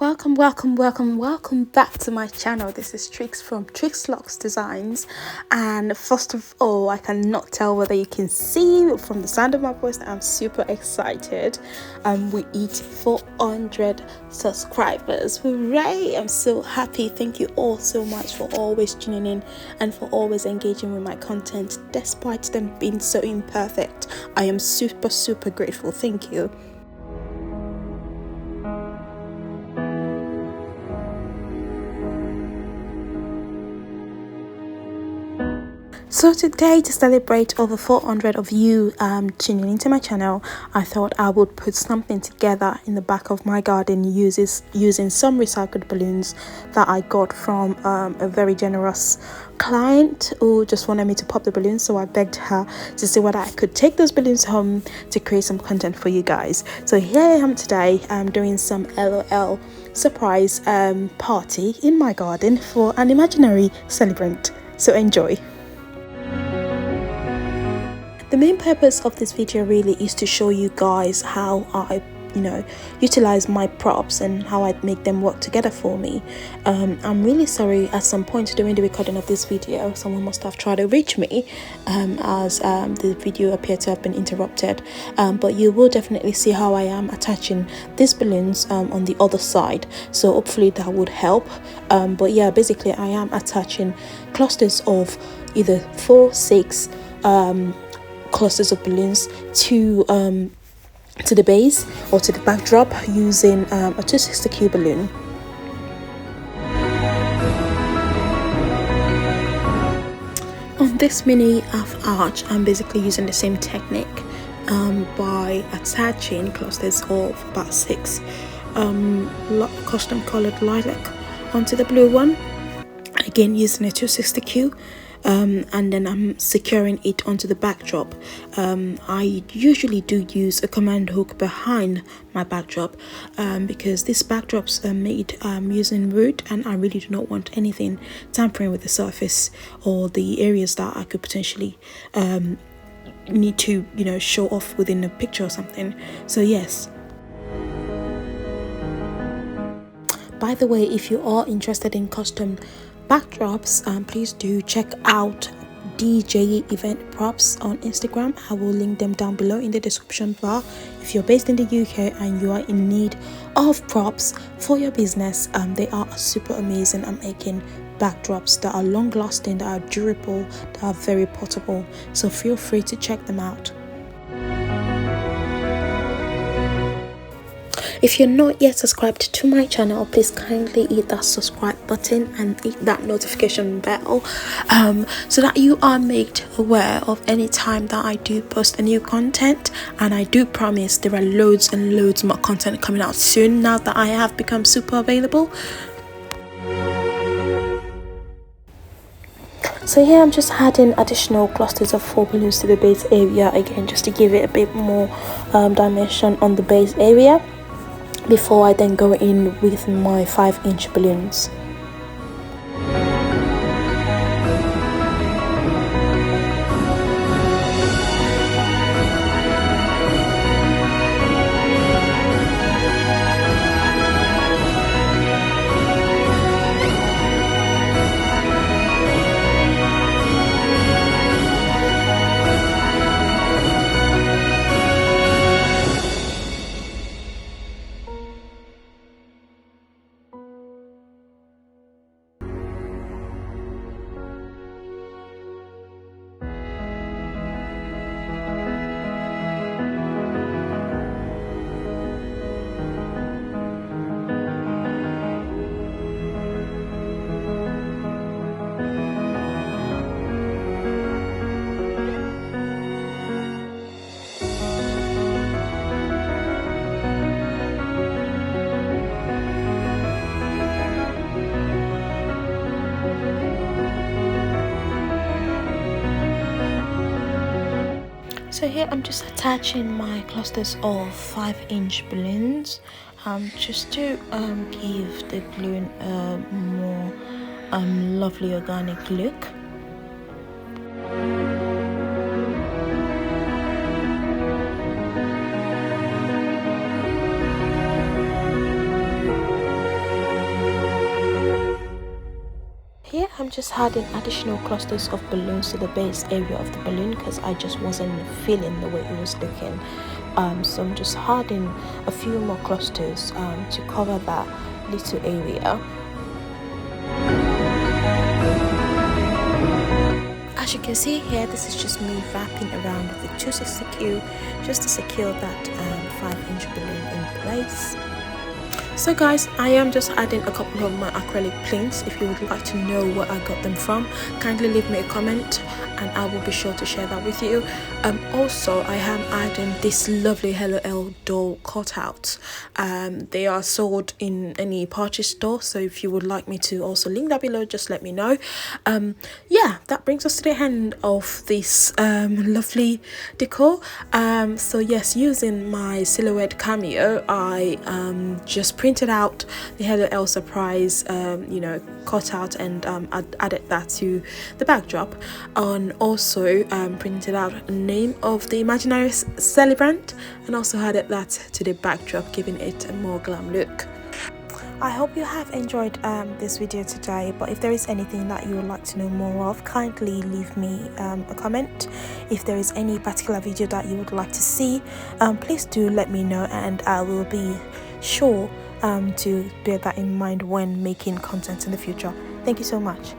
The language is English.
Welcome back to my channel. This is Tricks from Tricks Locks Designs, and first of all, I cannot tell whether you can see from the sound of my voice that I'm super excited. We hit 400 subscribers. Hooray! I'm so happy. Thank you all so much for always tuning in and for always engaging with my content despite them being so imperfect. I am super grateful. Thank you. So today, to celebrate over 400 of you tuning into my channel, I thought I would put something together in the back of my garden using some recycled balloons that I got from a very generous client who just wanted me to pop the balloons. So I begged her to see whether I could take those balloons home to create some content for you guys. So here I am today. I'm doing some LOL surprise party in my garden for an imaginary celebrant. So enjoy. The main purpose of this video really is to show you guys how I utilize my props and how I make them work together for me. I'm really sorry, at some point during the recording of this video someone must have tried to reach me as the video appeared to have been interrupted, but you will definitely see how I am attaching these balloons on the other side, so hopefully that would help. But yeah, basically I am attaching clusters of either 4, 6 clusters of balloons to the base or to the backdrop using a 260Q balloon. On this mini half arch, I'm basically using the same technique by attaching clusters of about 6 custom colored lilac onto the blue one, again using a 260Q. And then I'm securing it onto the backdrop. I usually do use a command hook behind my backdrop because these backdrops are made using wood, and I really do not want anything tampering with the surface or the areas that I could potentially need to show off within a picture or something. So yes. By the way, if you are interested in custom backdrops, please do check out DJ Event Props on Instagram. I will link them down below in the description bar. If you're based in the UK and you are in need of props for your business, they are super amazing at making backdrops that are long lasting, that are durable, that are very portable, so feel free to check them out. If you're not yet subscribed to my channel, please kindly hit that subscribe button and hit that notification bell so that you are made aware of any time that I do post a new content. And I do promise there are loads and loads more content coming out soon now that I have become super available. So here I'm just adding additional clusters of 4 balloons to the base area, again just to give it a bit more dimension on the base area, before I then go in with my 5-inch balloons. So here I'm just attaching my clusters of 5-inch balloons just to give the balloon a more lovely organic look. just adding additional clusters of balloons to the base area of the balloon because I just wasn't feeling the way it was looking. So I'm just adding a few more clusters to cover that little area. As you can see here, this is just me wrapping around the 260Q just to secure that 5-inch balloon in place. So guys, I am just adding a couple of my acrylic planes. If you would like to know where I got them from, kindly leave me a comment and I will be sure to share that with you. Also, I am adding this lovely Hello L doll cutouts. They are sold in any purchase store, so if you would like me to also link that below, just let me know. Yeah, that brings us to the end of this lovely decor. So yes, using my silhouette cameo, I just printed out the Hello L surprise cutout and added that to the backdrop, and also printed out a name of the imaginary celebrant and also added that to the backdrop, giving it a more glam look. I hope you have enjoyed this video today, but if there is anything that you would like to know more of, kindly leave me a comment. If there is any particular video that you would like to see, please do let me know and I will be sure to bear that in mind when making content in the future. Thank you so much.